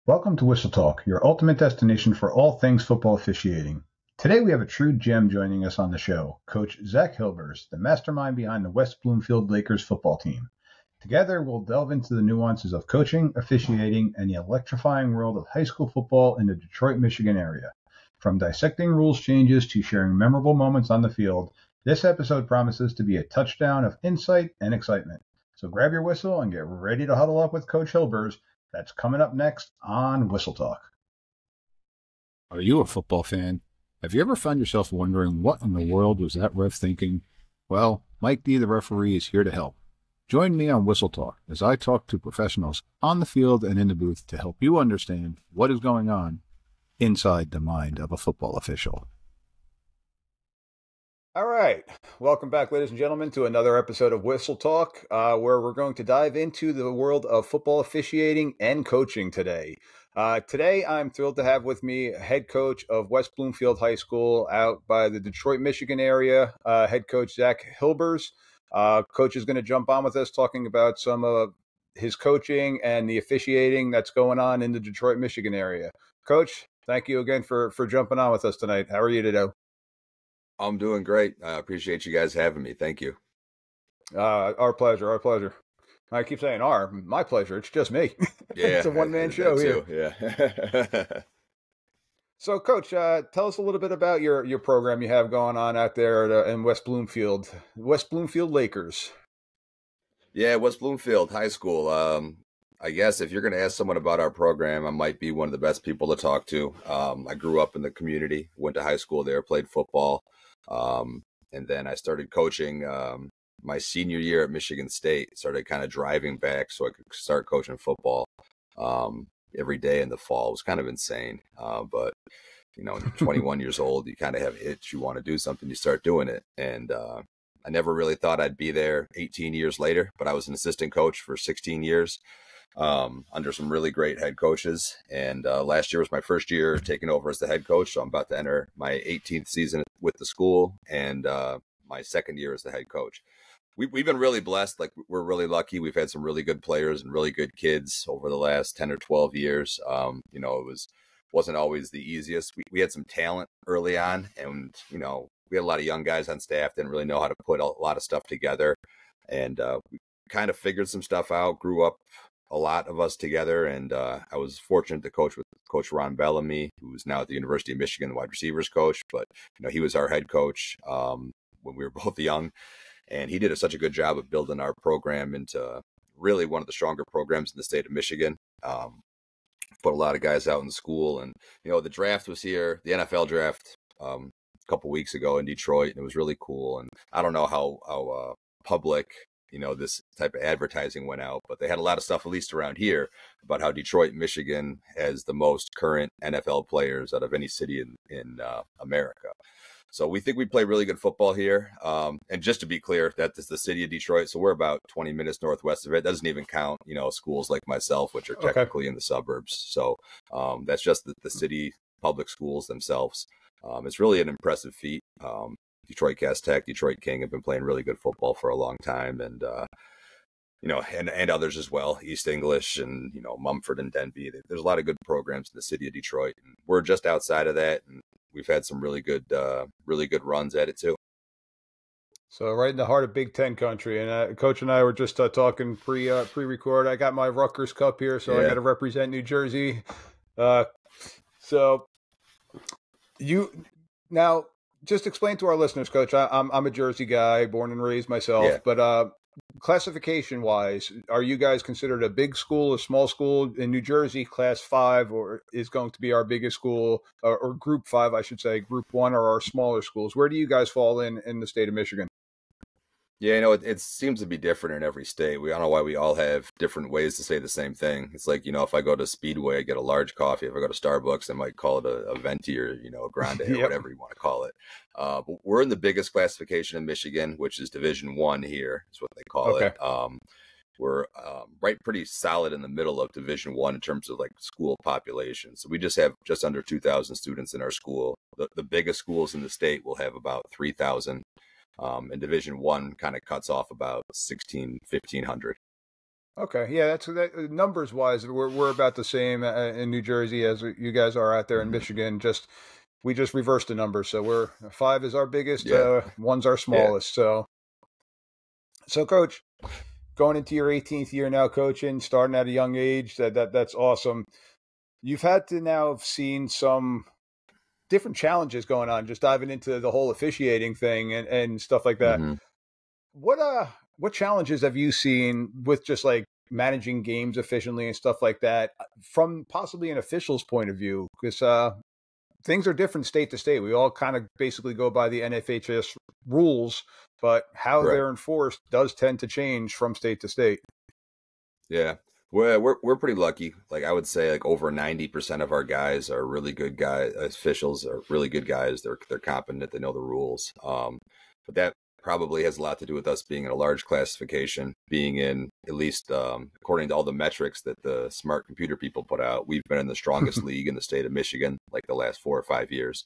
Welcome to Whistle Talk, your ultimate destination for all things football officiating. Today we have a true gem joining us on the show, Coach Zach Hilbers, the mastermind behind the West Bloomfield Lakers football team. Together we'll delve into the nuances of coaching, officiating, and the electrifying world of high school football in the Detroit, Michigan area. From dissecting rules changes to sharing memorable moments on the field, this episode promises to be a touchdown of insight and excitement. So grab your whistle and get ready to huddle up with Coach Hilbers. That's coming up next on Whistle Talk. Are you a football fan? Have you ever found yourself wondering what in the world was that ref thinking? Well, Mike D, the referee, is here to help. Join me on Whistle Talk as I talk to professionals on the field and in the booth to help you understand what is going on inside the mind of a football official. All right. Welcome back, ladies and gentlemen, to another episode of Whistle Talk, where we're going to dive into the world of football officiating and coaching today. Today, I'm thrilled to have with me head coach of West Bloomfield High School out by the Detroit, Michigan area, head coach Zach Hilbers. Coach is going to jump on with us talking about some of his coaching and the officiating that's going on in the Detroit, Michigan area. Coach, thank you again for jumping on with us tonight. How are you today? I'm doing great. I appreciate you guys having me. Thank you. Our pleasure. Our pleasure. I keep saying my pleasure. It's just me. Yeah, it's a one-man show here. Yeah. So, Coach, tell us a little bit about your program you have going on out there in West Bloomfield Lakers. Yeah, West Bloomfield High School. I guess if you're going to ask someone about our program, I might be one of the best people to talk to. I grew up in the community, went to high school there, played football. And then I started coaching my senior year at Michigan State, started kind of driving back so I could start coaching football every day in the fall. It was kind of insane. But, you know, 21 years old, you kind of have an itch. You want to do something, you start doing it. And I never really thought I'd be there 18 years later, but I was an assistant coach for 16 years under some really great head coaches. And last year was my first year taking over as the head coach. So I'm about to enter my 18th season with the school and my second year as the head coach. We've been really blessed. Like, we're really lucky. We've had some really good players and really good kids over the last 10 or 12 years. You know, wasn't always the easiest. We had some talent early on, and, you know, we had a lot of young guys on staff, didn't really know how to put a lot of stuff together. And we kind of figured some stuff out, grew up a lot of us together. And I was fortunate to coach with Coach Ron Bellamy, who's now at the University of Michigan, the wide receivers coach. But, you know, he was our head coach when we were both young. And he did such a good job of building our program into really one of the stronger programs in the state of Michigan. Put a lot of guys out in school. And, you know, the draft was here, the NFL draft a couple weeks ago in Detroit, and it was really cool. And I don't know how public, you know, this type of advertising went out, but they had a lot of stuff, at least around here, about how Detroit, Michigan has the most current NFL players out of any city in America. So we think we play really good football here. And just to be clear, that is the city of Detroit. So we're about 20 minutes northwest of it. That doesn't even count, you know, schools like myself, which are technically in the suburbs. So that's just the city public schools themselves. It's really an impressive feat. Detroit Cass Tech, Detroit King have been playing really good football for a long time. And, you know, and others as well, East English and, you know, Mumford and Denby. There's a lot of good programs in the city of Detroit. And we're just outside of that. And we've had some really good runs at it too. So right in the heart of Big Ten country. And Coach and I were just talking pre-record. I got my Rutgers Cup here, so I got to represent New Jersey. So you now just explain to our listeners, Coach. I'm a Jersey guy, born and raised myself, but classification wise, are you guys considered a big school, a small school? In New Jersey, Class 5 or is going to be our biggest school, or Group 5, I should say. Group 1 are our smaller schools. Where do you guys fall in the state of Michigan? Yeah, you know, it seems to be different in every state. I don't know why we all have different ways to say the same thing. It's like, you know, if I go to Speedway, I get a large coffee. If I go to Starbucks, I might call it a venti or, you know, a grande or whatever you want to call it. But we're in the biggest classification in Michigan, which is Division I here, is what they call it. We're right pretty solid in the middle of Division I in terms of like school population. So we just have just under 2,000 students in our school. The biggest schools in the state will have about 3,000. And Division I kind of cuts off about 1,500. Okay, yeah, that, numbers wise, we're about the same in New Jersey as you guys are out there in Michigan. We just reversed the numbers, so we're 5 is our biggest, Yeah, 1's our yeah. smallest. So, Coach, going into your 18th year now, coaching, starting at a young age, that's awesome. You've had to now have seen some different challenges going on, just diving into the whole officiating thing and stuff like that. hmm What challenges have you seen with just like managing games efficiently and stuff like that from possibly an official's point of view? Because things are different state to state. We all kind of basically go by the NFHS rules, but how Right. they're enforced does tend to change from state to state. Yeah. We're pretty lucky. Like I would say, like over 90% of our guys are really good guys. Officials are really good guys. They're competent. They know the rules. But that probably has a lot to do with us being in a large classification, being in at least according to all the metrics that the smart computer people put out. We've been in the strongest league in the state of Michigan, like the last 4 or 5 years.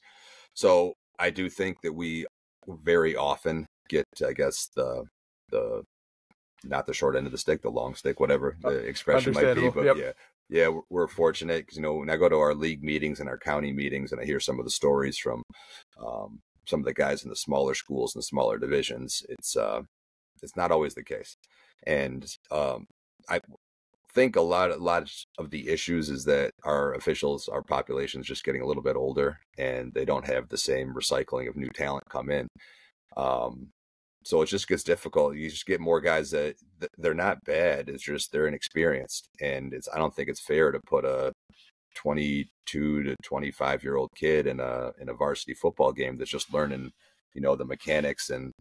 So I do think that we very often get, I guess, the not the short end of the stick, the long stick, whatever the expression might be. But Yep. yeah, we're fortunate because, when I go to our league meetings and our county meetings and I hear some of the stories from some of the guys in the smaller schools and the smaller divisions, it's not always the case. And I think a lot of the issues is that our officials, our population is just getting a little bit older and they don't have the same recycling of new talent come in. So it just gets difficult. You just get more guys that they're not bad. It's just they're inexperienced, and I don't think it's fair to put a 22 to 25-year-old kid in a varsity football game that's just learning, the mechanics and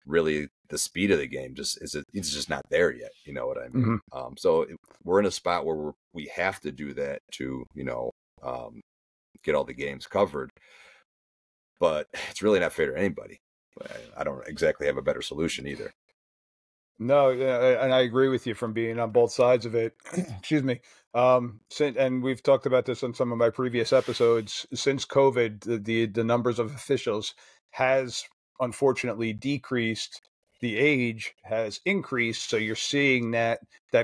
really the speed of the game. It's just not there yet. You know what I mean? So we're in a spot where we have to do that to get all the games covered, but it's really not fair to anybody. I don't exactly have a better solution either. No, and I agree with you from being on both sides of it. Excuse me. And we've talked about this on some of my previous episodes. Since COVID, the numbers of officials has unfortunately decreased. The age has increased, so you're seeing that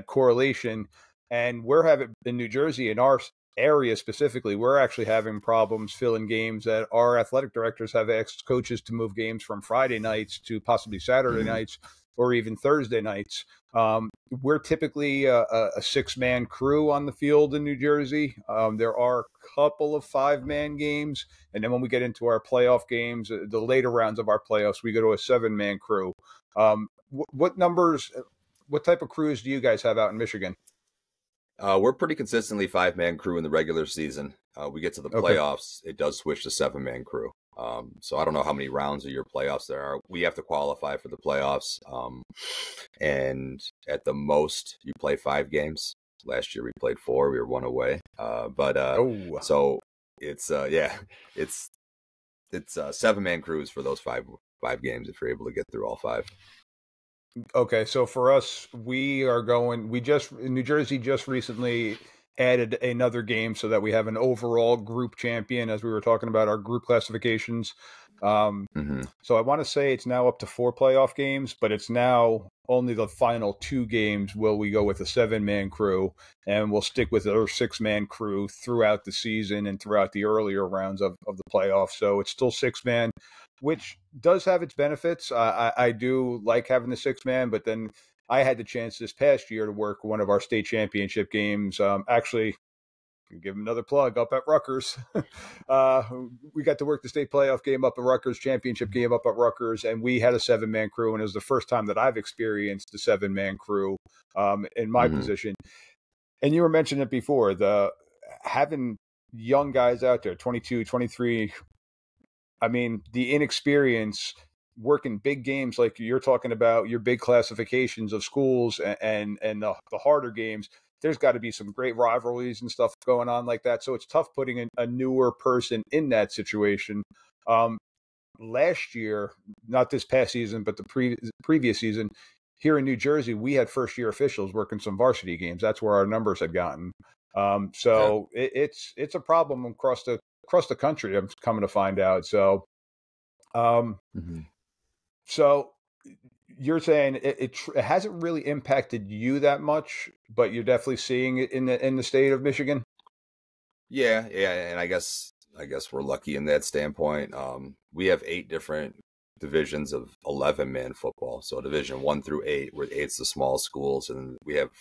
correlation. And we're having in New Jersey, in our area specifically, we're actually having problems filling games that our athletic directors have asked coaches to move games from Friday nights to possibly Saturday nights or even Thursday nights. We're typically a 6-man crew on the field in New Jersey. There are a couple of 5-man games. And then when we get into our playoff games, the later rounds of our playoffs, we go to a 7-man crew. What type of crews do you guys have out in Michigan? We're pretty consistently 5-man crew in the regular season. We get to the playoffs, it does switch to 7-man crew. So I don't know how many rounds of your playoffs there are. We have to qualify for the playoffs. And at the most you play 5 games. Last year we played 4, we were 1 away. So it's 7-man crews for those 5 games if you're able to get through all 5. Okay, so for us, New Jersey just recently added another game so that we have an overall group champion, as we were talking about our group classifications. So I want to say it's now up to 4 playoff games, but it's now only the final 2 games will we go with a 7-man crew, and we'll stick with our 6-man crew throughout the season and throughout the earlier rounds of the playoffs. So it's still 6-man, which does have its benefits. I do like having the 6-man, but then I had the chance this past year to work one of our state championship games. Actually, give them another plug up at Rutgers. We got to work the state playoff game up at Rutgers, championship game up at Rutgers, and we had a 7-man crew. And it was the first time that I've experienced the 7-man crew in my position. And you were mentioning it before, having young guys out there, 22, 23. I mean, the inexperience working big games like you're talking about, your big classifications of schools and the harder games. There's got to be some great rivalries and stuff going on like that. So it's tough putting a newer person in that situation. Last year, not this past season, but the previous season, here in New Jersey, we had first-year officials working some varsity games. That's where our numbers had gotten. It's a problem across the country. I'm coming to find out. So, so you're saying it hasn't really impacted you that much, but you're definitely seeing it in the state of Michigan. Yeah, and I guess we're lucky in that standpoint. We have 8 different divisions of 11-man football. So Division 1 through 8, where 8's the small schools, and we have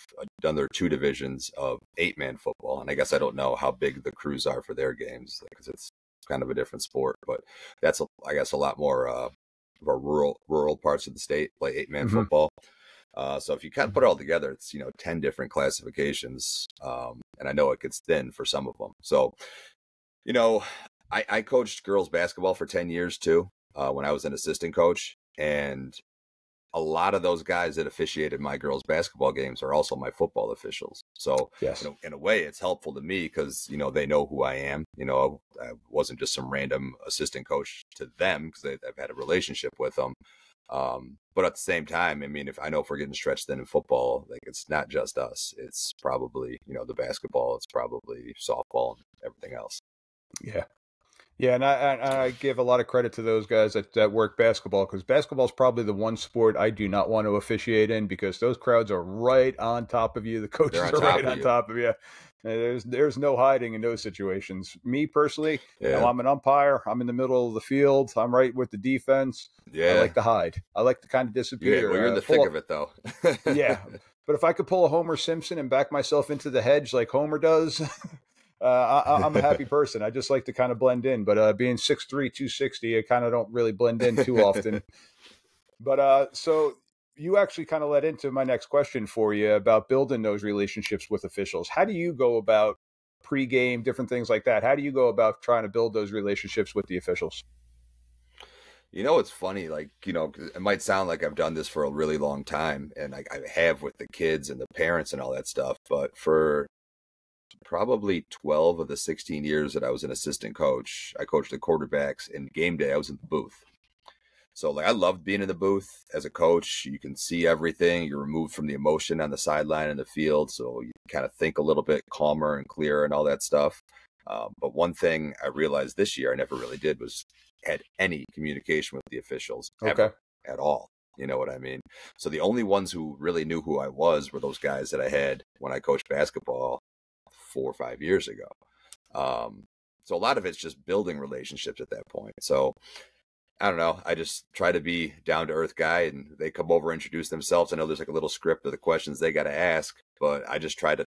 another 2 divisions of 8-man football. And I guess I don't know how big the crews are for their games because it's kind of a different sport. But that's I guess a lot more of our rural parts of the state play 8-man football. So if you kind of put it all together, it's 10 different classifications, and I know it gets thin for some of them. So I coached girls basketball for 10 years too. When I was an assistant coach, and a lot of those guys that officiated my girls' basketball games are also my football officials. So yes, in a way, it's helpful to me because, they know who I am. I wasn't just some random assistant coach to them because I've had a relationship with them. But at the same time, I mean, if we're getting stretched thin in football, like it's not just us. It's probably, the basketball, it's probably softball and everything else. Yeah. Yeah, and I give a lot of credit to those guys that work basketball, because basketball is probably the one sport I do not want to officiate in, because those crowds are right on top of you. The coaches are right on top of you. There's no hiding in those situations. Me personally, I'm an umpire. I'm in the middle of the field. I'm right with the defense. Yeah, I like to hide. I like to kind of disappear. Yeah, well, you're in the thick of it, though. Yeah, but if I could pull a Homer Simpson and back myself into the hedge like Homer does. I'm a happy person. I just like to kind of blend in, but being 6'3", 260, I kind of don't really blend in too often. But so you actually kind of led into my next question for you about building those relationships with officials. How do you go about pregame, different things like that? How do you go about trying to build those relationships with the officials? It's funny, like, it might sound like I've done this for a really long time, and I have with the kids and the parents and all that stuff, but for probably 12 of the 16 years that I was an assistant coach, I coached the quarterbacks, and game day I was in the booth. So like I loved being in the booth as a coach. You can see everything. You're removed from the emotion on the sideline and the field, so you kind of think a little bit calmer and clearer and all that stuff. But one thing I realized this year I never really did was had any communication with the officials ever, at all. You know what I mean? So the only ones who really knew who I was were those guys that I had when I coached basketball 4 or 5 years ago. So a lot of it's just building relationships at that point. So I don't know. I just try to be down to earth guy, and they come over, introduce themselves. I know there's like a little script of the questions they got to ask, but I just try to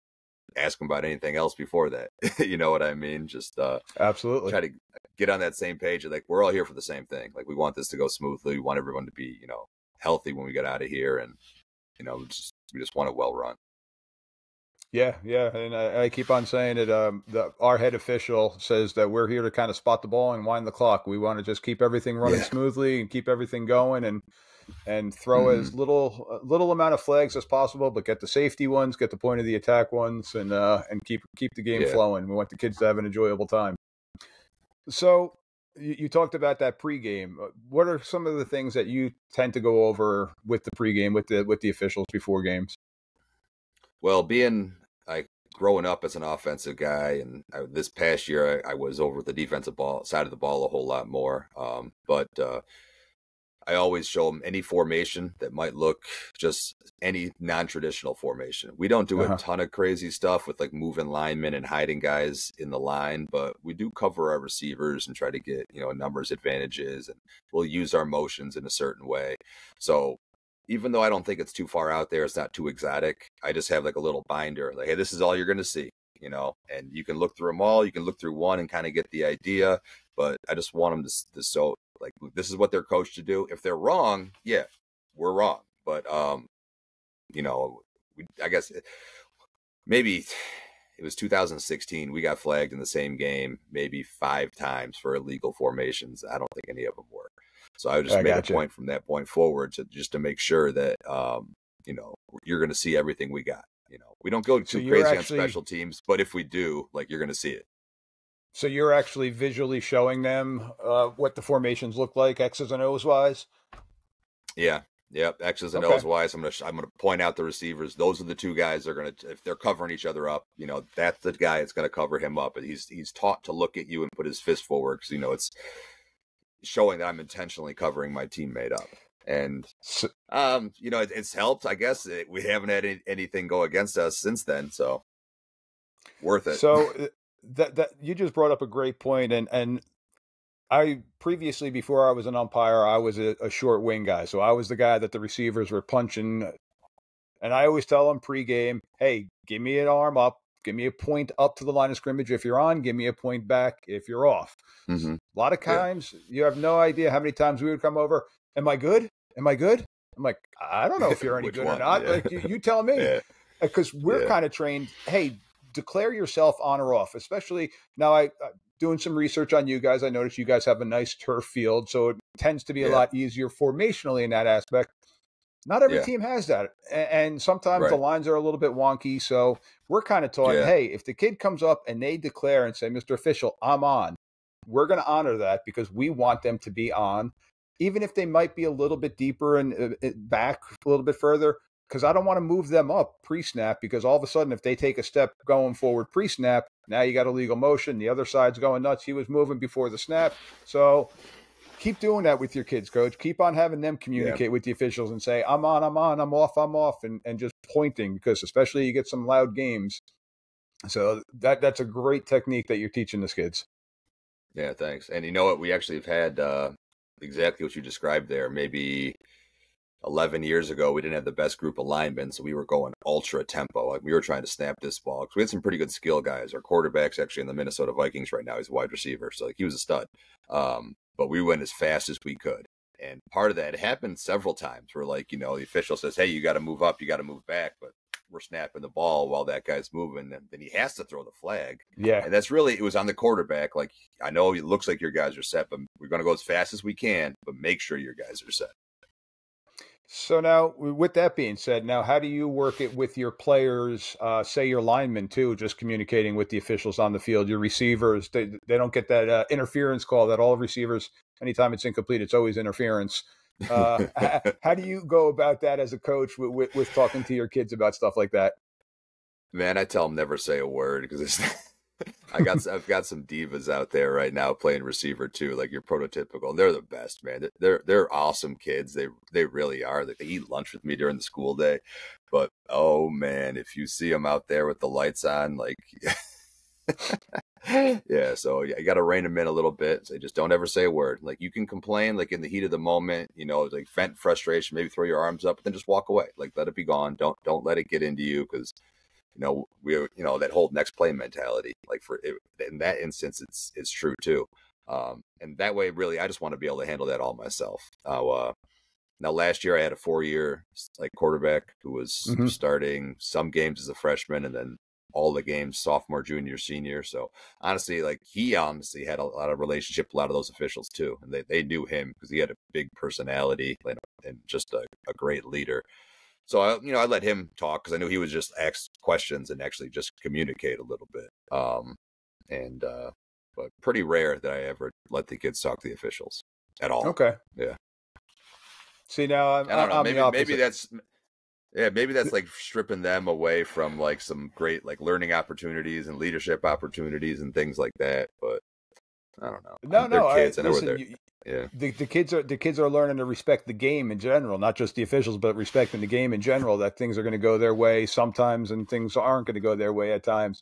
ask them about anything else before that. You know what I mean? Just absolutely try to get on that same page. Like we're all here for the same thing. Like we want this to go smoothly. We want everyone to be, healthy when we get out of here, and we just want it well run. Yeah, and I keep on saying it. Our head official says that we're here to kind of spot the ball and wind the clock. We want to just keep everything running smoothly and keep everything going, and throw as little amount of flags as possible, but get the safety ones, get the point of the attack ones, and keep the game flowing. We want the kids to have an enjoyable time. So you talked about that pregame. What are some of the things that you tend to go over with the pregame with the officials before games? Well, being growing up as an offensive guy, and this past year I was over the defensive side of the ball a whole lot more. But I always show them any formation that might look just any non-traditional formation. We don't do a ton of crazy stuff with like moving linemen and hiding guys in the line, but we do cover our receivers and try to get, numbers advantages, and we'll use our motions in a certain way. So even though I don't think it's too far out there, it's not too exotic, I just have like a little binder, like, hey, this is all you're going to see, and you can look through them all. You can look through one and kind of get the idea, but I just want them to so like, this is what they're coached to do. If they're wrong, yeah, we're wrong. But, I guess maybe it was 2016. We got flagged in the same game maybe 5 times for illegal formations. I don't think any of them were. So I just made a point from that point forward to make sure that, you're going to see everything we got. We don't go too crazy on special teams, but if we do, like, you're going to see it. So you're actually visually showing them what the formations look like, X's and O's wise? Yeah. Yep. X's and O's wise. I'm gonna point out the receivers. Those are the 2 guys they're gonna, if they're covering each other up, that's the guy that's gonna cover him up. And he's taught to look at you and put his fist forward, because it's showing that I'm intentionally covering my teammate up. And, it's helped, I guess. We haven't had anything go against us since then. So worth it. So that you just brought up a great point. And I previously, before I was an umpire, I was a short wing guy. So I was the guy that the receivers were punching. And I always tell them pregame, hey, give me an arm up. Give me a point up to the line of scrimmage if you're on. Give me a point back if you're off. Mm-hmm. A lot of times, you have no idea how many times we would come over. Am I good? Am I good? I'm like, I don't know if you're any good or not. Yeah. Like, you tell me. Because we're kind of trained, hey, declare yourself on or off. Especially now, I doing some research on you guys. I noticed you guys have a nice turf field, so it tends to be a lot easier formationally in that aspect. Not every team has that. And sometimes the lines are a little bit wonky. So we're kind of taught, hey, if the kid comes up and they declare and say, Mr. Official, I'm on, we're going to honor that because we want them to be on, even if they might be a little bit deeper and back a little bit further, because I don't want to move them up pre-snap, because all of a sudden, if they take a step going forward pre-snap, now you got a legal motion. The other side's going nuts. He was moving before the snap. So keep doing that with your kids, Coach. Keep on having them communicate with the officials and say, I'm on, I'm on, I'm off, and just pointing, because especially you get some loud games. So that's a great technique that you're teaching the kids. Yeah, thanks. And you know what? We actually have had exactly what you described there. Maybe 11 years ago, we didn't have the best group of linemen, so we were going ultra tempo. Like, we were trying to snap this ball. We had some pretty good skill guys. Our quarterback's actually in the Minnesota Vikings right now. He's a wide receiver, so he was a stud. But we went as fast as we could. And part of that happened several times where, like, the official says, hey, you got to move up, you got to move back, but we're snapping the ball while that guy's moving, and then he has to throw the flag. Yeah. And that's really, it was on the quarterback. Like, I know it looks like your guys are set, but we're going to go as fast as we can, but make sure your guys are set. So now, with that being said, now how do you work it with your players, say your linemen too, just communicating with the officials on the field, your receivers, they don't get that interference call that all receivers, anytime it's incomplete, it's always interference. How do you go about that as a coach with talking to your kids about stuff like that? Man, I tell them never say a word, because I've got some divas out there right now playing receiver too, like your prototypical. They're the best, man. They're awesome kids. They really are. They eat lunch with me during the school day, but oh man, if you see them out there with the lights on, like, yeah. So you got to rein them in a little bit. So just don't ever say a word. Like, you can complain, like, in the heat of the moment, like vent frustration, maybe throw your arms up, but then just walk away. Like, let it be gone. Don't let it get into you, because that whole next play mentality, like, for it, in that instance, it's true too. And that way, really, I just want to be able to handle that all myself. Now last year I had a 4-year quarterback who was starting some games as a freshman, and then all the games sophomore, junior, senior. So honestly, he honestly had a lot of relationship with a lot of those officials too, and they knew him because he had a big personality and just a great leader. So I let him talk, because I knew he would just ask questions and actually just communicate a little bit. But pretty rare that I ever let the kids talk to the officials at all. Okay. Yeah. See, now I don't know. Maybe that's like stripping them away from some great learning opportunities and leadership opportunities and things like that. But I don't know. No, kids. I know listen, where they're. Yeah. The kids are learning to respect the game in general, not just the officials, but respecting the game in general, that things are going to go their way sometimes and things aren't going to go their way at times.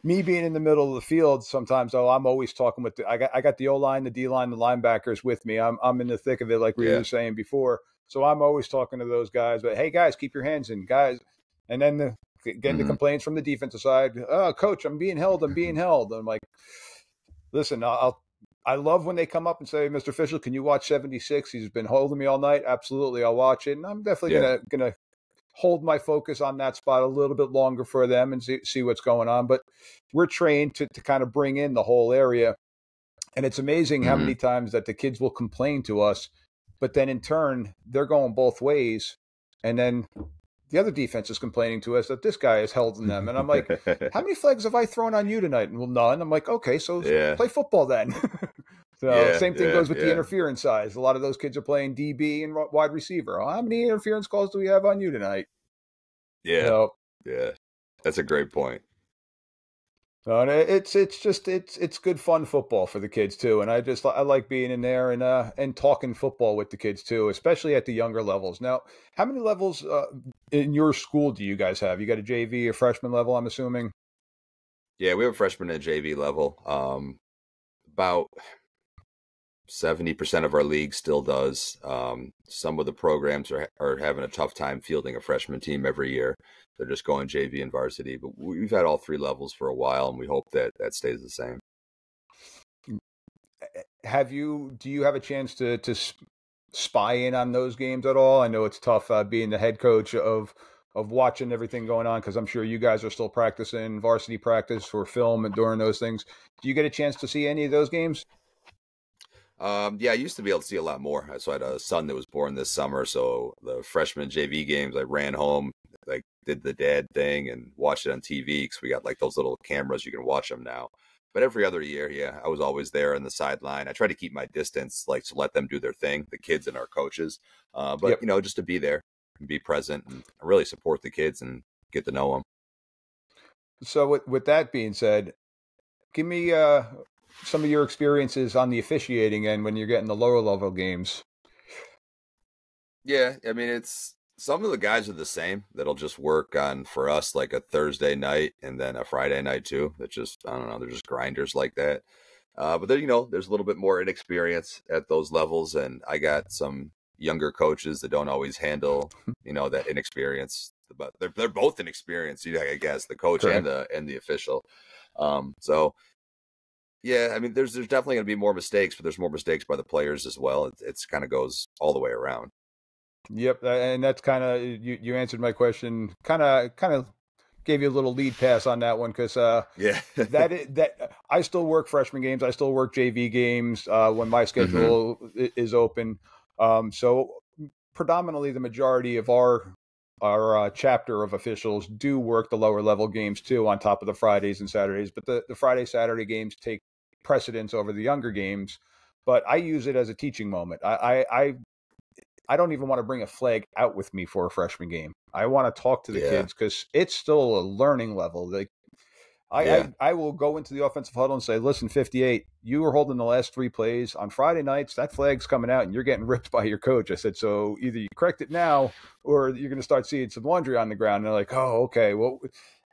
Me being in the middle of the field sometimes, I'm always talking with I got the O-line, the D-line, the linebackers with me. I'm in the thick of it, like we were saying before. So I'm always talking to those guys, but hey guys, keep your hands in, guys. And then getting the complaints from the defensive side, oh, coach, I'm being held. I'm like, listen, I love when they come up and say, Mr. Official, can you watch 76? He's been holding me all night. Absolutely, I'll watch it. And I'm definitely gonna hold my focus on that spot a little bit longer for them and see what's going on. But we're trained to kind of bring in the whole area. And it's amazing how many times that the kids will complain to us, but then in turn, they're going both ways. And then the other defense is complaining to us that this guy is holding them. And I'm like, how many flags have I thrown on you tonight? And well, none. I'm like, okay, so play football then. Same thing goes with the interference size. A lot of those kids are playing DB and wide receiver. How many interference calls do we have on you tonight? Yeah. Yeah. That's a great point. And it's good fun football for the kids too, and I like being in there and talking football with the kids too, especially at the younger levels. Now, how many levels in your school do you guys have? You got a JV, a freshman level, I'm assuming. Yeah, we have a freshman and JV level. About 70% of our league still does. Some of the programs are having a tough time fielding a freshman team every year. They're just going JV and varsity. But we've had all three levels for a while, and we hope that stays the same. Do you have a chance to spy in on those games at all? I know it's tough being the head coach of watching everything going on, because I'm sure you guys are still practicing varsity practice for film and during those things. Do you get a chance to see any of those games? Yeah, I used to be able to see a lot more. So I had a son that was born this summer. So the freshman JV games, I ran home, like did the dad thing and watched it on TV, because we got like those little cameras, you can watch them now. But every other year, yeah, I was always there on the sideline. I try to keep my distance, like to let them do their thing, the kids and our coaches. But, Yep. just to be there and be present and really support the kids and get to know them. So with that being said, give me some of your experiences on the officiating end when you're getting the lower level games. Yeah, I mean, it's some of the guys are the same. That'll just work on for us like a Thursday night and then a Friday night too. That just, I don't know, they're just grinders like that. But then, there's a little bit more inexperience at those levels, and I got some younger coaches that don't always handle, that inexperience. But they're both inexperienced, I guess, the coach Correct. and the official. So yeah, I mean, there's definitely going to be more mistakes, but there's more mistakes by the players as well. It's kind of goes all the way around. Yep, and that's kind of you answered my question. Kind of gave you a little lead pass on that one, because Yeah, that I still work freshman games. I still work JV games when my schedule is open. So predominantly the majority of our chapter of officials do work the lower level games too, on top of the Fridays and Saturdays. But the Friday, Saturday games take precedence over the younger games. But I use it as a teaching moment. I don't even want to bring a flag out with me for a freshman game. I want to talk to the kids, because it's still a learning level. Like I will go into the offensive huddle and say, listen, 58, you were holding the last 3 plays. On Friday nights, that flag's coming out and you're getting ripped by your coach. I said, so either you correct it now or you're going to start seeing some laundry on the ground. And they're like, oh, okay. Well,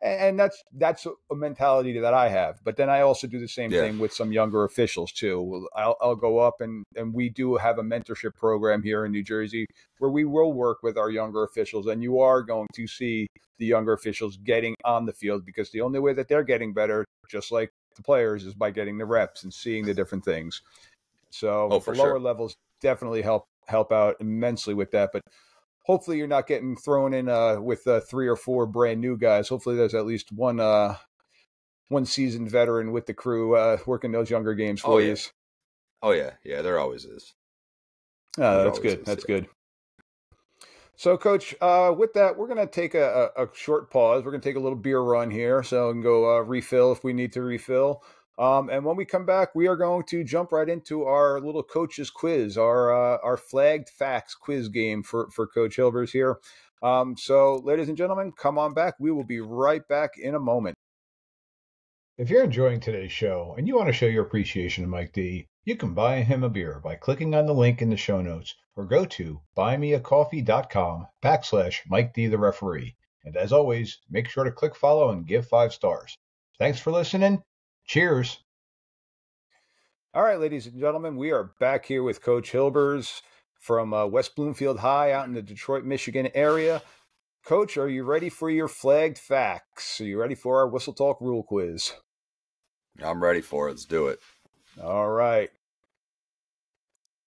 and that's a mentality that I have. But then I also do the same thing with some younger officials too. I'll go up and we do have a mentorship program here in New Jersey where we will work with our younger officials, and you are going to see the younger officials getting on the field, because the only way that they're getting better, just like the players, is by getting the reps and seeing the different things. So the lower levels definitely help out immensely with that. But hopefully you're not getting thrown in with 3 or 4 brand new guys. Hopefully there's at least one seasoned veteran with the crew working those younger games for you. Oh yeah, there always is. That's good. That's good. So, Coach, with that, we're going to take a short pause. We're going to take a little beer run here, so we can go refill if we need to refill. And when we come back, we are going to jump right into our little coach's quiz, our flagged facts quiz game for Coach Hilbers here. So, ladies and gentlemen, come on back. We will be right back in a moment. If you're enjoying today's show and you want to show your appreciation to Mike D, you can buy him a beer by clicking on the link in the show notes, or go to buymeacoffee.com/Mike D the referee. And as always, make sure to click follow and give 5 stars. Thanks for listening. Cheers. All right, ladies and gentlemen, we are back here with Coach Hilbers from West Bloomfield High out in the Detroit, Michigan area. Coach, are you ready for your flagged facts? Are you ready for our Whistle Talk rule quiz? I'm ready for it. Let's do it. All right.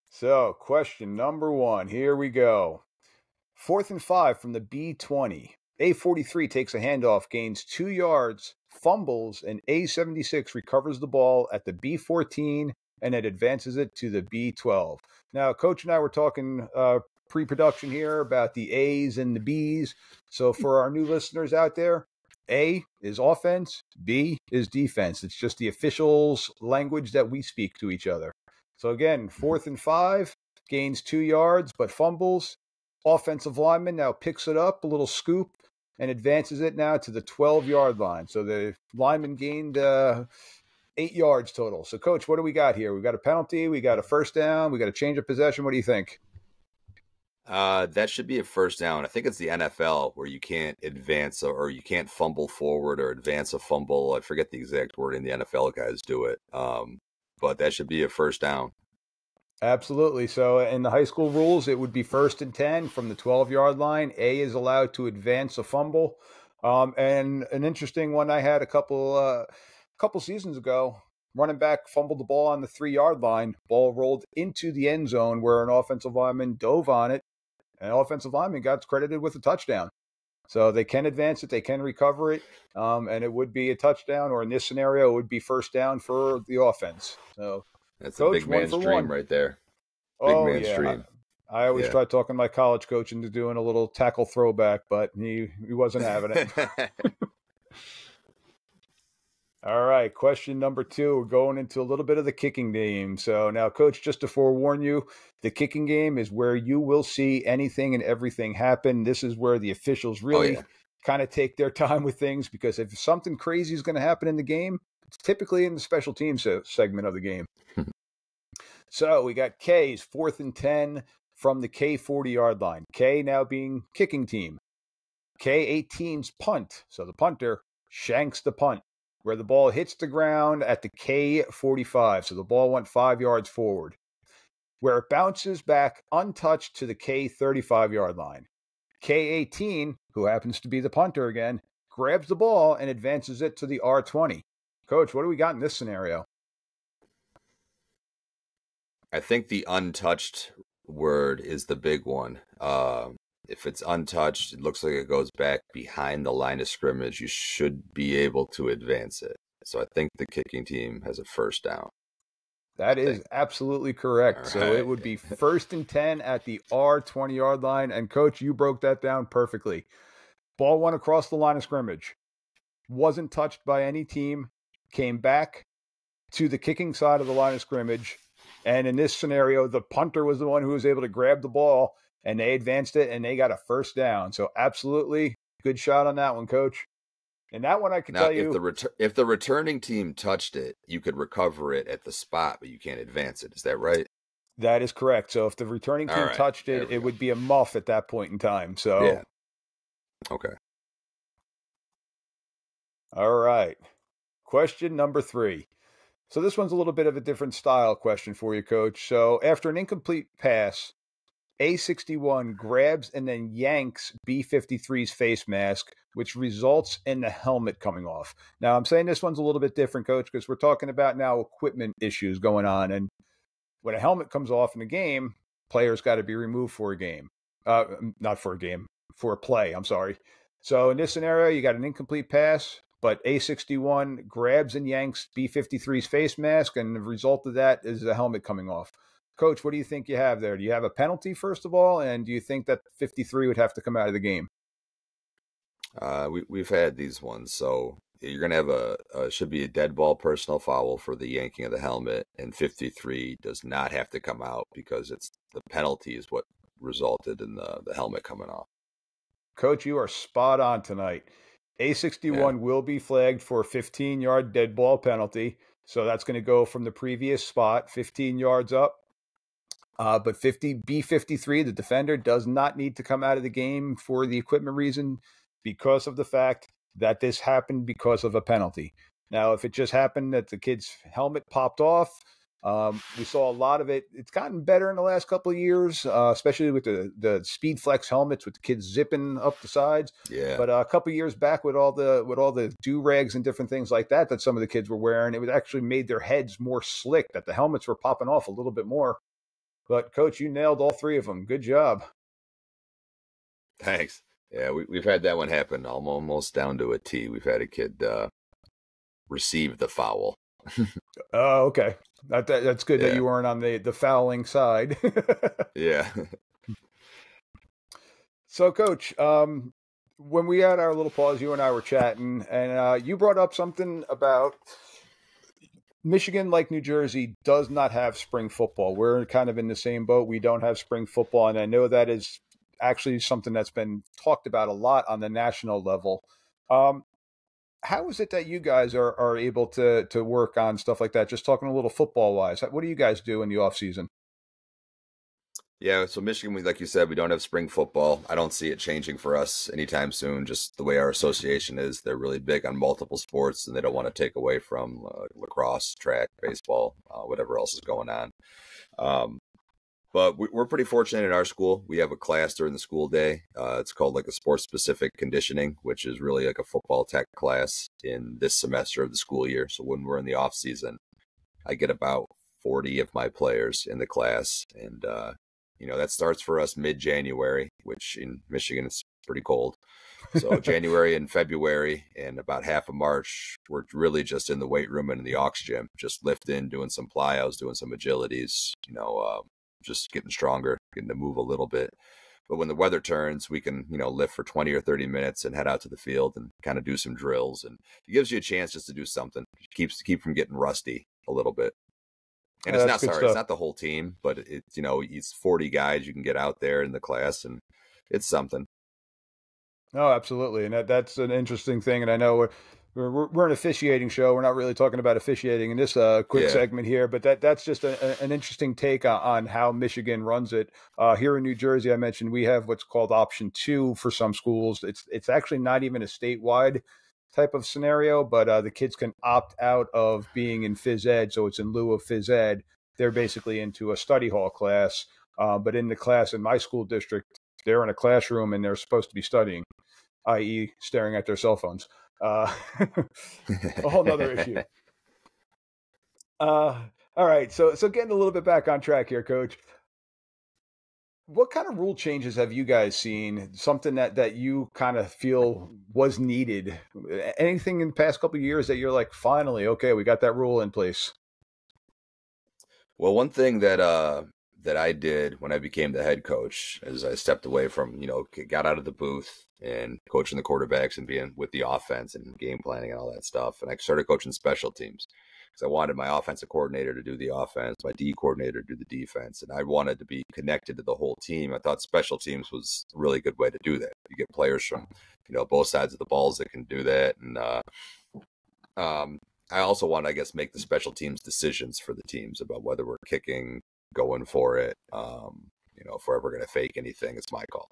So, question number 1. Here we go. 4th and 5 from the B20. A43 takes a handoff, gains 2 yards, fumbles, and A76 recovers the ball at the B14, and it advances it to the B12. Now, Coach and I were talking pre-production here about the A's and the B's. So for our new listeners out there, A is offense, B is defense. It's just the officials' language that we speak to each other. So again, 4th and 5, gains 2 yards, but fumbles. Offensive lineman now picks it up, a little scoop, and advances it now to the 12-yard line. So the lineman gained 8 yards total. So, Coach, what do we got here? We got a penalty. We got a first down. We got a change of possession. What do you think? That should be a first down. I think it's the NFL where you can't advance or you can't fumble forward or advance a fumble. I forget the exact wording. The NFL guys do it. But that should be a first down. Absolutely. So in the high school rules, it would be 1st and 10 from the 12-yard line. A is allowed to advance a fumble. And an interesting one I had a couple seasons ago, running back fumbled the ball on the 3-yard line. Ball rolled into the end zone where an offensive lineman dove on it. And an offensive lineman got credited with a touchdown. So they can advance it, they can recover it, and it would be a touchdown, or in this scenario, it would be first down for the offense. So that's Coach, a big man's dream right there. Big man's dream. I always try talking my college coach into doing a little tackle throwback, but he wasn't having it. All right, question number 2. We're going into a little bit of the kicking game. So now, Coach, just to forewarn you, the kicking game is where you will see anything and everything happen. This is where the officials really kind of take their time with things, because if something crazy is going to happen in the game, it's typically in the special teams segment of the game. So we got K's 4th and 10 from the K 40-yard line. K now being kicking team. K 18's punt. So the punter shanks the punt, where the ball hits the ground at the K 45. So the ball went 5 yards forward, where it bounces back untouched to the K 35-yard line. K 18, who happens to be the punter again, grabs the ball and advances it to the R 20. Coach, what do we got in this scenario? I think the untouched word is the big one. If it's untouched, it looks like it goes back behind the line of scrimmage. You should be able to advance it. So I think the kicking team has a first down. That is absolutely correct. Right. So it would be 1st and 10 at the R 20-yard line. And Coach, you broke that down perfectly. Ball went across the line of scrimmage. Wasn't touched by any team. Came back to the kicking side of the line of scrimmage. And in this scenario, the punter was the one who was able to grab the ball, and they advanced it, and they got a first down. So absolutely good shot on that one, Coach. And that one I can tell you. If the returning team touched it, you could recover it at the spot, but you can't advance it. Is that right? That is correct. So if the returning team touched it, it would be a muff at that point in time. So yeah. Okay. All right. Question number 3. So this one's a little bit of a different style question for you, Coach. So after an incomplete pass, A61 grabs and then yanks B53's face mask, which results in the helmet coming off. Now, I'm saying this one's a little bit different, Coach, because we're talking about now equipment issues going on. And when a helmet comes off in a game, players got to be removed for a game. Not for a game, for a play, I'm sorry. So in this scenario, you got an incomplete pass, but A61 grabs and yanks B53's face mask, and the result of that is the helmet coming off. Coach, what do you think you have there? Do you have a penalty, first of all, and do you think that 53 would have to come out of the game? We've had these ones, so you're going to have should be a dead ball personal foul for the yanking of the helmet, and 53 does not have to come out because it's the penalty is what resulted in the helmet coming off. Coach, you are spot on tonight. A61 will be flagged for a 15-yard dead ball penalty, so that's going to go from the previous spot, 15 yards up. But B53, the defender, does not need to come out of the game for the equipment reason because of the fact that this happened because of a penalty. Now, if it just happened that the kid's helmet popped off, we saw a lot of it. It's gotten better in the last couple of years, especially with the Speed Flex helmets with the kids zipping up the sides. Yeah. But a couple of years back with all the do-rags and different things like that some of the kids were wearing, it was actually made their heads more slick, that the helmets were popping off a little bit more. But, Coach, you nailed all 3 of them. Good job. Thanks. Yeah, we've had that one happen almost down to a T. We've had a kid receive the foul. Oh, okay. That's good that you weren't on the fouling side. Yeah. So, Coach, when we had our little pause, you and I were chatting, and you brought up something about Michigan, like New Jersey, does not have spring football. We're kind of in the same boat. We don't have spring football, and I know that is actually something that's been talked about a lot on the national level. How is it that you guys are able to work on stuff like that? Just talking a little football wise, what do you guys do in the off season? Yeah, so Michigan, like you said, we don't have spring football. I don't see it changing for us anytime soon. Just the way our association is, they're really big on multiple sports, and they don't want to take away from lacrosse, track, baseball, whatever else is going on. But we're pretty fortunate in our school. We have a class during the school day. It's called like a sports-specific conditioning, which is really like a football tech class in this semester of the school year. So when we're in the off season, I get about 40 of my players in the class, and that starts for us mid-January, which in Michigan it's pretty cold. So January and February and about half of March, we're really just in the weight room and in the aux gym, just lifting, doing some plyos, doing some agilities, just getting stronger, getting to move a little bit. But when the weather turns, we can, lift for 20 or 30 minutes and head out to the field and kind of do some drills. And it gives you a chance just to do something. Keep from getting rusty a little bit. And it's not the whole team, but it's 40 guys you can get out there in the class, and it's something. Oh, absolutely. And that's an interesting thing. And I know we're an officiating show. We're not really talking about officiating in this quick segment here, but that's just an interesting take on how Michigan runs it. Here in New Jersey, I mentioned we have what's called option 2 for some schools. It's actually not even a statewide type of scenario, but the kids can opt out of being in phys ed. So it's in lieu of phys ed. They're basically into a study hall class. But in the class in my school district, they're in a classroom and they're supposed to be studying, i.e. staring at their cell phones. A whole nother issue. All right. So getting a little bit back on track here, Coach. What kind of rule changes have you guys seen? Something that you kind of feel was needed? Anything in the past couple of years that you're like, finally, okay, we got that rule in place? Well, one thing that I did when I became the head coach is I stepped away from, got out of the booth and coaching the quarterbacks and being with the offense and game planning and all that stuff. And I started coaching special teams because I wanted my offensive coordinator to do the offense, my D coordinator to do the defense. And I wanted to be connected to the whole team. I thought special teams was a really good way to do that. You get players from, both sides of the balls that can do that. And I also want to, make the special teams decisions for the teams about whether we're kicking, going for it. If we're ever going to fake anything, it's my call.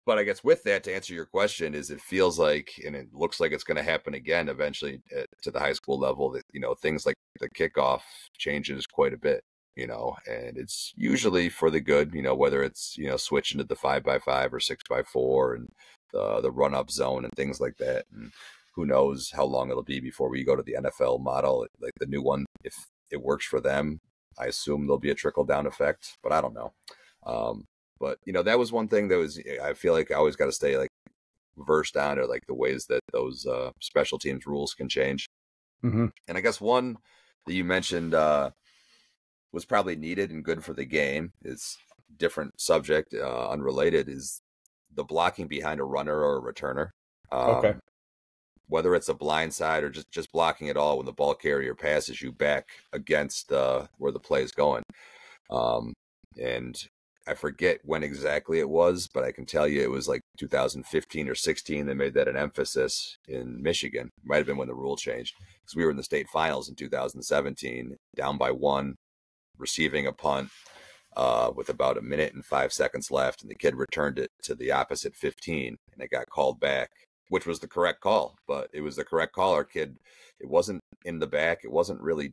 But I guess with that, to answer your question, is it feels like, and it looks like it's going to happen again eventually to the high school level, that, things like the kickoff changes quite a bit, and it's usually for the good, whether it's, switching to the 5x5 or 6x4 and the run up zone and things like that. And who knows how long it'll be before we go to the NFL model, like the new one. If it works for them, I assume there'll be a trickle down effect, but I don't know. But that was one thing I feel like I always got to stay versed on, or the ways that those special teams rules can change. Mm-hmm. And I guess one that you mentioned was probably needed and good for the game, is different subject, unrelated, is the blocking behind a runner or a returner. Okay. Whether it's a blind side or just blocking it all when the ball carrier passes you back against where the play is going. And I forget when exactly it was, but I can tell you it was 2015 or 16. They made that an emphasis in Michigan. It might have been when the rule changed, because we were in the state finals in 2017, down by 1, receiving a punt with about 1 minute and 5 seconds left. And the kid returned it to the opposite 15 and it got called back, which was the correct call. But it was the correct call. Our kid, it wasn't in the back. It wasn't really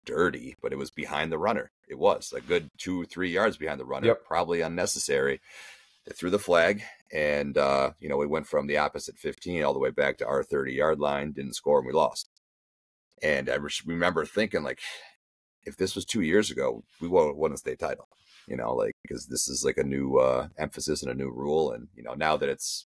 dirty, but it was behind the runner. It was a good 2-3 yards behind the runner. Yep. Probably unnecessary. They threw the flag, and we went from the opposite 15 all the way back to our 30-yard line, didn't score, and we lost. And I remember thinking, if this was 2 years ago, we won a state title, because this is a new emphasis and a new rule. And now that it's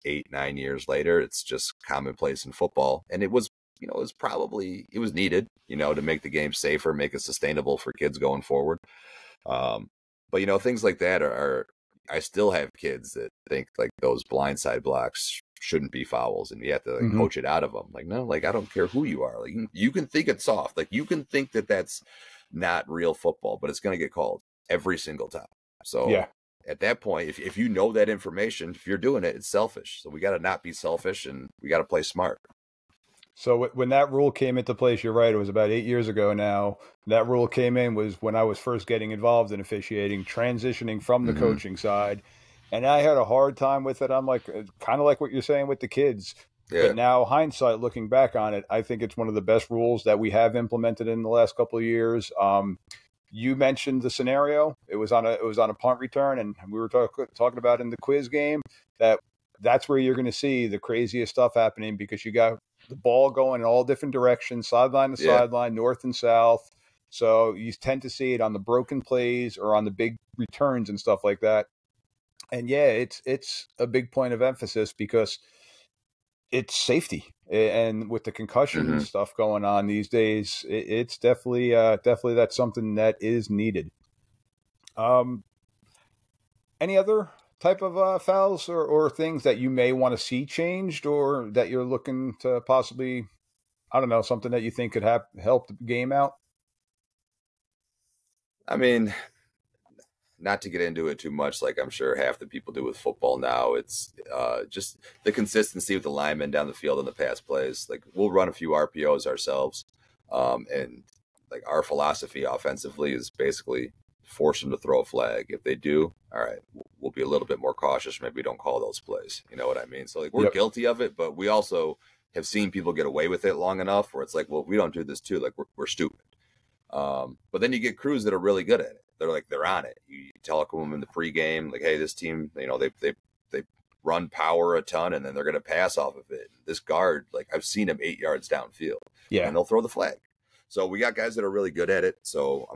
8-9 years later, it's just commonplace in football. And it was it was needed, to make the game safer, make it sustainable for kids going forward. But things like that I still have kids that think those blindside blocks shouldn't be fouls, and you have to coach it out of them. No, I don't care who you are. You can think it's soft. You can think that that's not real football, but it's going to get called every single time. So yeah. at that point, if you know that information, if you're doing it, it's selfish. So we got to not be selfish, and we got to play smart. So when that rule came into place, you're right, it was about 8 years ago now. That rule came in was when I was first getting involved in officiating, transitioning from the coaching side. And I had a hard time with it. I'm like, kind of like what you're saying with the kids. Yeah. But now, hindsight, looking back on it, I think it's one of the best rules that we have implemented in the last couple of years. You mentioned the scenario. It was on a punt return, and we were talking about in the quiz game that's where you're going to see the craziest stuff happening, because you got the ball going in all different directions, sideline to sideline, north and south. So you tend to see it on the broken plays or on the big returns and stuff like that. And it's a big point of emphasis because it's safety. And with the concussion stuff going on these days, it's definitely that's something that is needed. Any other type of fouls or things that you may want to see changed, or that you're looking to possibly, I don't know, something that you think could help the game out? I mean, not to get into it too much, like I'm sure half the people do with football now, it's just the consistency with the linemen down the field on the pass plays. Like, we'll run a few RPOs ourselves, and like our philosophy offensively is basically force them to throw a flag. If they do, all right, we'll be a little bit more cautious. Maybe we don't call those plays. You know what I mean? So like, we're guilty of it, but we also have seen people get away with it long enough where it's like, well, we don't do this too. Like, we're stupid. But then you get crews that are really good at it. They're on it. You telecom them in the pregame, like, hey, this team, you know, they run power a ton, and then they're going to pass off of it. This guard, like, I've seen him 8 yards downfield, and they'll throw the flag. So we got guys that are really good at it. So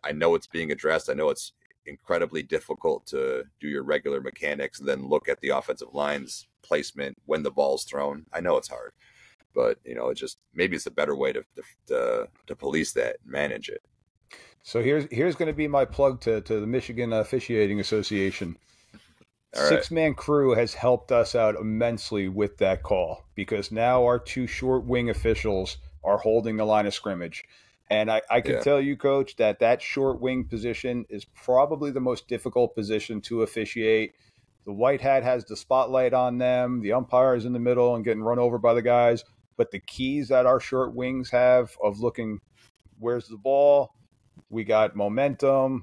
I know it's being addressed. I know it's incredibly difficult to do your regular mechanics and then look at the offensive line's placement when the ball's thrown. I know it's hard, but you know, maybe it's a better way to police that and manage it. So here's going to be my plug to the Michigan Officiating Association. All right. 6-man crew has helped us out immensely with that call, because now our 2 short wing officials are holding the line of scrimmage. And I can tell you, Coach, that short wing position is probably the most difficult position to officiate. The white hat has the spotlight on them. The umpire is in the middle and getting run over by the guys. But the keys that our short wings have of looking, where's the ball? We got momentum,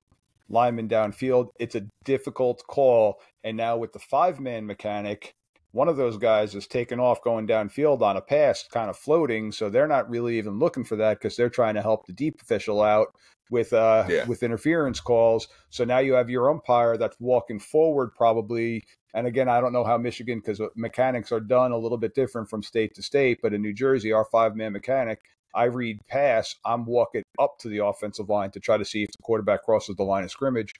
lineman downfield. It's a difficult call. And now with the 5-man mechanic, one of those guys is taken off going downfield on a pass, kind of floating. So they're not really even looking for that, because they're trying to help the deep official out with interference calls. So now you have your umpire that's walking forward probably. And again, I don't know how Michigan, because mechanics are done a little bit different from state to state. But in New Jersey, our 5-man mechanic, I read pass, I'm walking up to the offensive line to try to see if the quarterback crosses the line of scrimmage.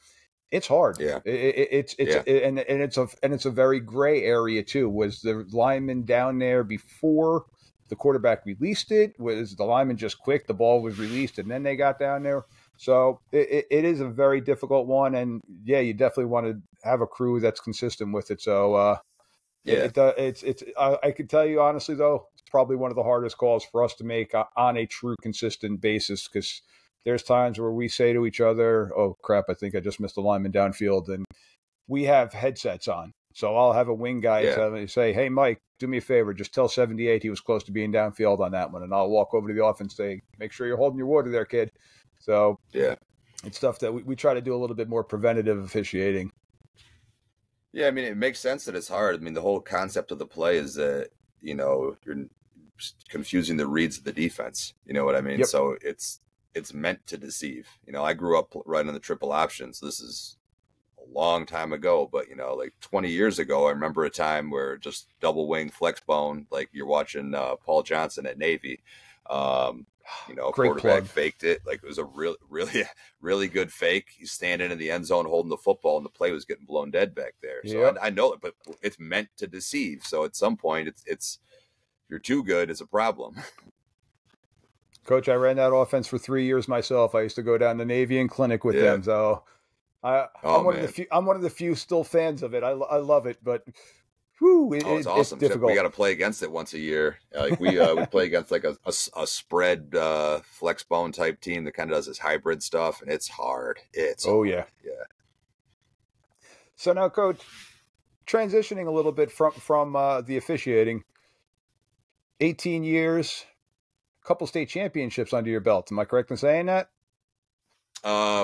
It's hard. Yeah. It's a very gray area too. Was the lineman down there before the quarterback released it? Was the lineman just quick? The ball was released and then they got down there. So it is a very difficult one. And you definitely want to have a crew that's consistent with it. So I can tell you honestly though, it's probably one of the hardest calls for us to make on a true consistent basis, because there's times where we say to each other, oh, crap, I think I just missed a lineman downfield. And we have headsets on. So I'll have a wing guy say, hey, Mike, do me a favor. Just tell 78 he was close to being downfield on that one. And I'll walk over to the offense and say, make sure you're holding your water there, kid. So it's stuff that we try to do a little bit more preventative officiating. Yeah, I mean, it makes sense that it's hard. I mean, the whole concept of the play is that, you know, you're confusing the reads of the defense. You know what I mean? Yep. So it's meant to deceive. You know, I grew up running the triple options. This is a long time ago, but you know, like 20 years ago, I remember a time where just double wing flex bone, like you're watching Paul Johnson at Navy. You know, quarterback faked it. Like it was a really good fake. He's standing in the end zone holding the football, and the play was getting blown dead back there. So I know it, but it's meant to deceive. So at some point, it's if you're too good, it's a problem. Coach, I ran that offense for 3 years myself. I used to go down to Navy and clinic with them. So I'm one of the few still fans of it. I love it, but it's awesome. It's difficult. We got to play against it once a year. Like we play against like a spread flex bone type team that kind of does this hybrid stuff, and it's hard. It's hard. So now, Coach, transitioning a little bit from the officiating, 18 years, a couple state championships under your belt. Am I correct in saying that?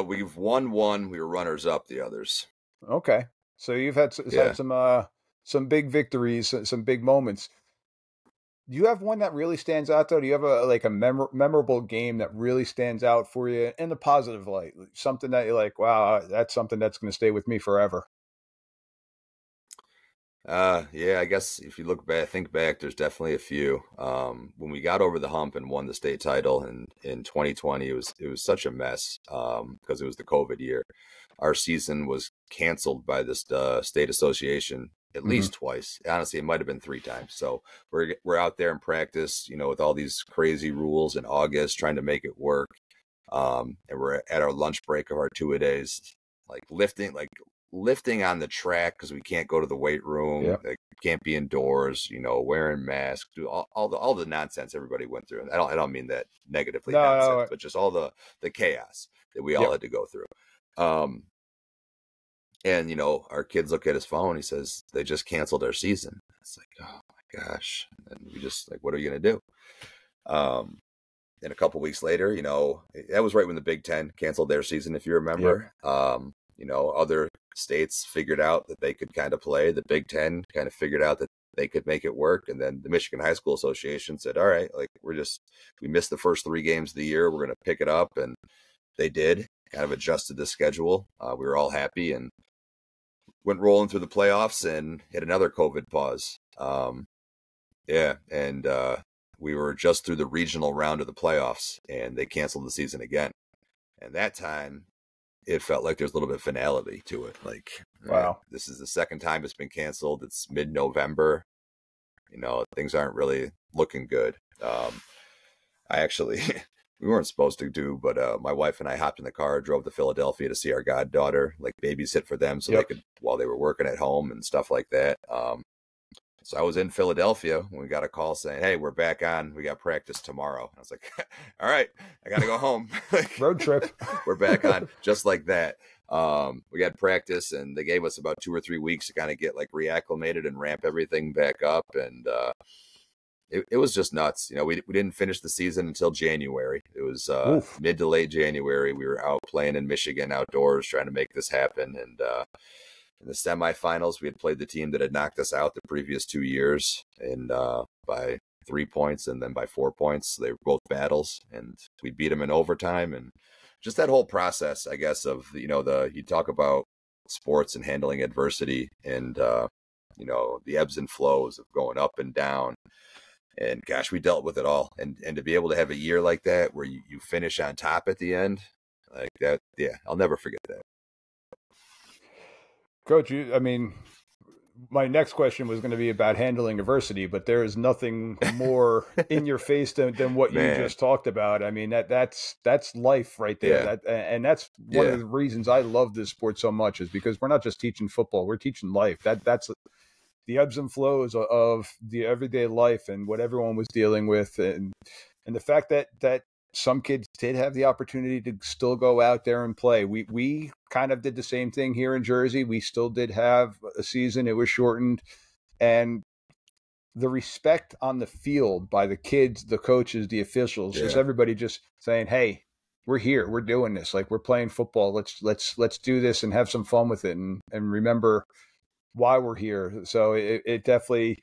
We've won one. We were runners up the others. Okay, so you've had some big victories, some big moments. Do you have one that really stands out, though? Do you have a memorable game that really stands out for you in the positive light? Something that you're like, wow, that's something that's going to stay with me forever. Yeah, I guess if you think back, there's definitely a few. When we got over the hump and won the state title in 2020, it was such a mess because it was the COVID year. Our season was canceled by this state association at least twice. Honestly, it might have been 3 times. So we're out there in practice, with all these crazy rules in August, trying to make it work. And we're at our lunch break of our 2-a-days, lifting on the track because we can't go to the weight room. Yep. Like, can't be indoors, wearing masks, do all the nonsense everybody went through. And I don't mean that negatively, nonsense, but just all the chaos that we all had to go through. And, our kids look at his phone. He says, they just canceled our season. It's like, oh my gosh. And we just what are you going to do? And a couple weeks later, that was right when the Big Ten canceled their season, if you remember. Yep. Other states figured out that they could kind of play. The Big Ten kind of figured out that they could make it work. And then the Michigan High School Association said, all right, we missed the first 3 games of the year. We're going to pick it up. And they did, kind of adjusted the schedule. We were all happy and went rolling through the playoffs and hit another COVID pause. And we were just through the regional round of the playoffs and they canceled the season again. And that time it felt like there's a little bit of finality to it. Like, wow, this is the second time it's been canceled. It's mid-November. Things aren't really looking good. We weren't supposed to do, but my wife and I hopped in the car, drove to Philadelphia to see our goddaughter, babysit for them so they could, while they were working at home and stuff like that. So I was in Philadelphia when we got a call saying, hey, we're back on. We got practice tomorrow. I was like, all right, I got to go home. Road trip. We're back on just like that. We had practice and they gave us about 2 or 3 weeks to kind of get reacclimated and ramp everything back up. And it was just nuts. We didn't finish the season until January. It was mid to late January. We were out playing in Michigan outdoors trying to make this happen. And in the semifinals, we had played the team that had knocked us out the previous 2 years and by 3 points and then by 4 points. They were both battles and we beat them in overtime. And just that whole process, I guess, of, you talk about sports and handling adversity and, the ebbs and flows of going up and down. And gosh, we dealt with it all. And to be able to have a year like that where you finish on top at the end, like that, yeah, I'll never forget that. Coach, my next question was going to be about handling adversity, but there is nothing more in your face than what you just talked about. That's life right there. Yeah. And that's one of the reasons I love this sport so much is because we're not just teaching football, we're teaching life. That's the ebbs and flows of the everyday life and what everyone was dealing with. And the fact that some kids did have the opportunity to still go out there and play. We kind of did the same thing here in Jersey. We still did have a season. It was shortened. And the respect on the field by the kids, the coaches, the officials, is everybody just saying, hey, we're here. We're doing this. We're playing football. Let's do this and have some fun with it and remember why we're here. So it definitely,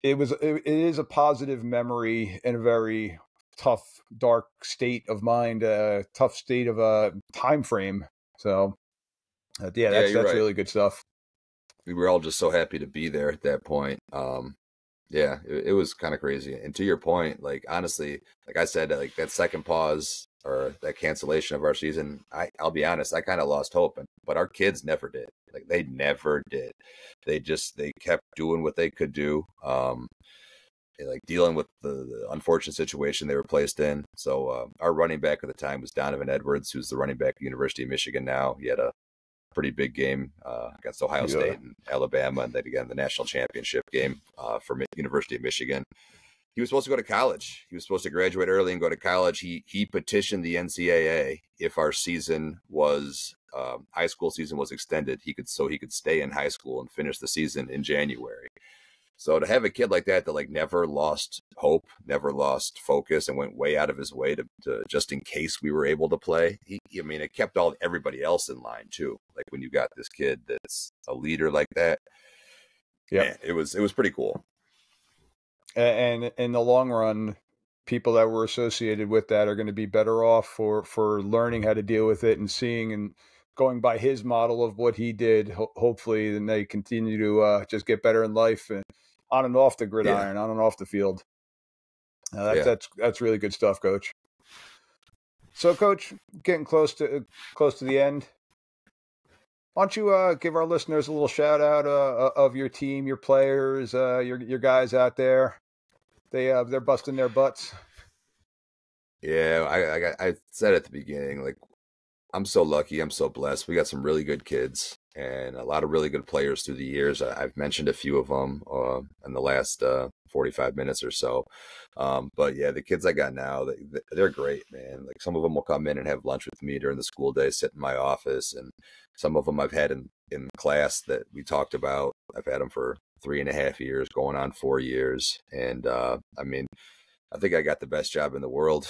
it is a positive memory in a very tough, dark state of mind, tough state of a time frame. So that's right. Really good stuff. We were all just so happy to be there at that point. It was kind of crazy. And to your point, honestly, like I said, that second pause or that cancellation of our season, I'll be honest, I kind of lost hope, but our kids never did. They never did. They kept doing what they could do. Dealing with the unfortunate situation they were placed in. So our running back at the time was Donovan Edwards, who's the running back at the University of Michigan now. He had a pretty big game against Ohio State and Alabama, and then again the national championship game for University of Michigan. He was supposed to go to college. He was supposed to graduate early and go to college. He petitioned the NCAA if our season was high school season was extended, he could stay in high school and finish the season in January. So to have a kid like that like never lost hope, never lost focus, and went way out of his way to just in case we were able to play. It kept everybody else in line too. Like when you got this kid that's a leader like that, yeah, it was pretty cool. And in the long run, people that were associated with that are going to be better off for learning how to deal with it and seeing and going by his model of what he did. Hopefully, then they continue to just get better in life and on and off the gridiron, on and off the field. That's really good stuff, Coach. So, Coach, getting close to the end. Why don't you give our listeners a little shout out of your team, your players, your guys out there? They're busting their butts. Yeah, I said at the beginning, like, I'm so lucky, I'm so blessed. We got some really good kids and a lot of really good players through the years. I've mentioned a few of them in the last 45 minutes or so. But yeah, the kids I got now, they're great, man. Like some of them will come in and have lunch with me during the school day, sit in my office, and some of them I've had in class that we talked about. I've had them for 3.5 years, going on 4 years. And I think I got the best job in the world,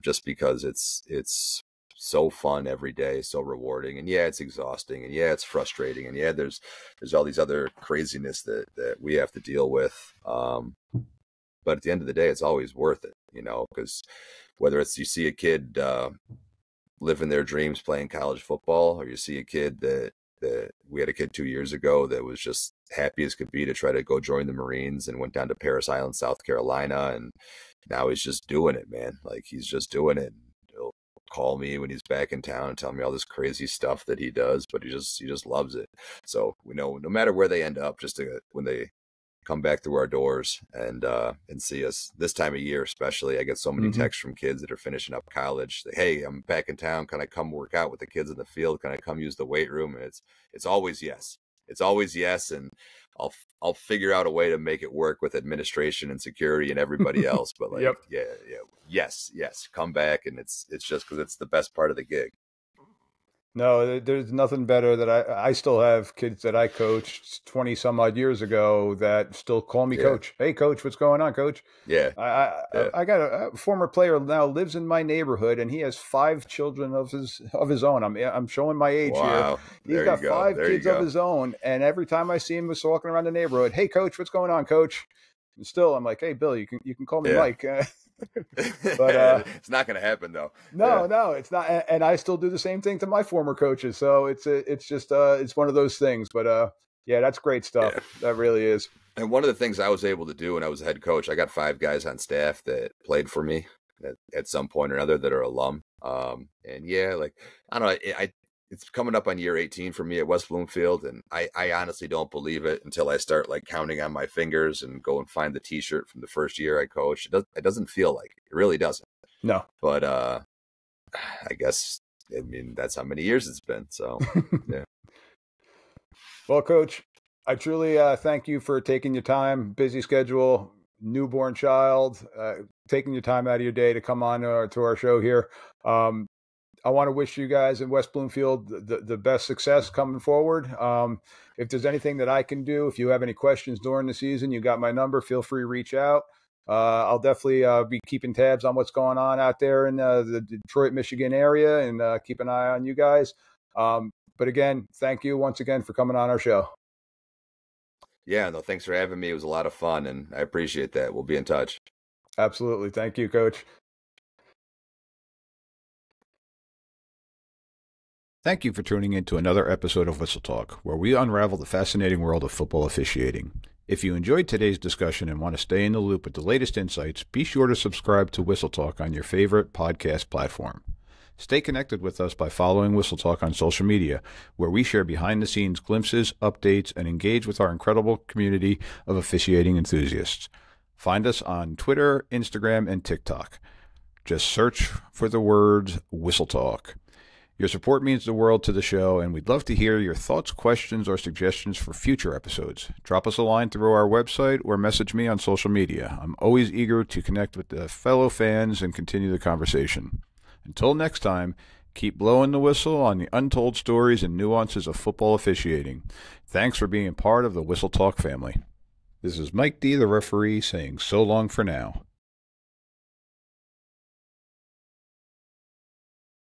just because it's so fun every day, so rewarding. And yeah, it's exhausting, and yeah, it's frustrating, and yeah, there's all these other craziness that we have to deal with. But at the end of the day, it's always worth it, because whether it's you see a kid living their dreams playing college football, or you see a kid that we had a kid 2 years ago that was just happy as could be to try to go join the Marines and went down to Parris Island, South Carolina, and now he's just doing it, man. Like he's just doing it. He'll call me when he's back in town and tell me all this crazy stuff that he does, but he just loves it. So we know no matter where they end up, when they come back through our doors and see us this time of year, especially, I get so many texts from kids that are finishing up college. Hey, I'm back in town. Can I come work out with the kids in the field? Can I come use the weight room? And it's always yes. It's always yes. And I'll figure out a way to make it work with administration and security and everybody else. But yes, come back. And it's just because it's the best part of the gig. No, there's nothing better that I still have kids that I coached 20 some odd years ago that still call me Coach. Hey, Coach, what's going on, Coach? Yeah. I got a former player now lives in my neighborhood, and he has 5 children of his own. I'm showing my age here. He's got 5 kids of his own, and every time I see him just walking around the neighborhood, hey, Coach, what's going on, Coach? And still, I'm like, hey, Bill, you can call me Mike. But it's not going to happen though. No, it's not. And I still do the same thing to my former coaches. So it's just it's one of those things. But yeah, that's great stuff. Yeah. That really is. And one of the things I was able to do when I was a head coach, I got 5 guys on staff that played for me at some point or another that are alum. And yeah, like I don't know, it's coming up on year 18 for me at West Bloomfield, and I honestly don't believe it until I start like counting on my fingers and go and find the T-shirt from the first year I coached. It doesn't feel like it. It really doesn't. No. But I guess that's how many years it's been. So yeah. Well, Coach, I truly thank you for taking your time, busy schedule, newborn child, taking your time out of your day to come on to our show here. I want to wish you guys in West Bloomfield the best success coming forward. If there's anything that I can do, if you have any questions during the season, you got my number. Feel free to reach out. I'll definitely be keeping tabs on what's going on out there in the Detroit, Michigan area, and keep an eye on you guys. But again, thank you once again for coming on our show. Yeah, no, thanks for having me. It was a lot of fun, and I appreciate that. We'll be in touch. Absolutely. Thank you, Coach. Thank you for tuning in to another episode of Whistle Talk, where we unravel the fascinating world of football officiating. If you enjoyed today's discussion and want to stay in the loop with the latest insights, be sure to subscribe to Whistle Talk on your favorite podcast platform. Stay connected with us by following Whistle Talk on social media, where we share behind-the-scenes glimpses, updates, and engage with our incredible community of officiating enthusiasts. Find us on Twitter, Instagram, and TikTok. Just search for the words Whistle Talk. Your support means the world to the show, and we'd love to hear your thoughts, questions, or suggestions for future episodes. Drop us a line through our website or message me on social media. I'm always eager to connect with the fellow fans and continue the conversation. Until next time, Keep blowing the whistle on the untold stories and nuances of football officiating. Thanks for being part of the Whistle Talk family. This is Mike D, the referee, saying so long for now.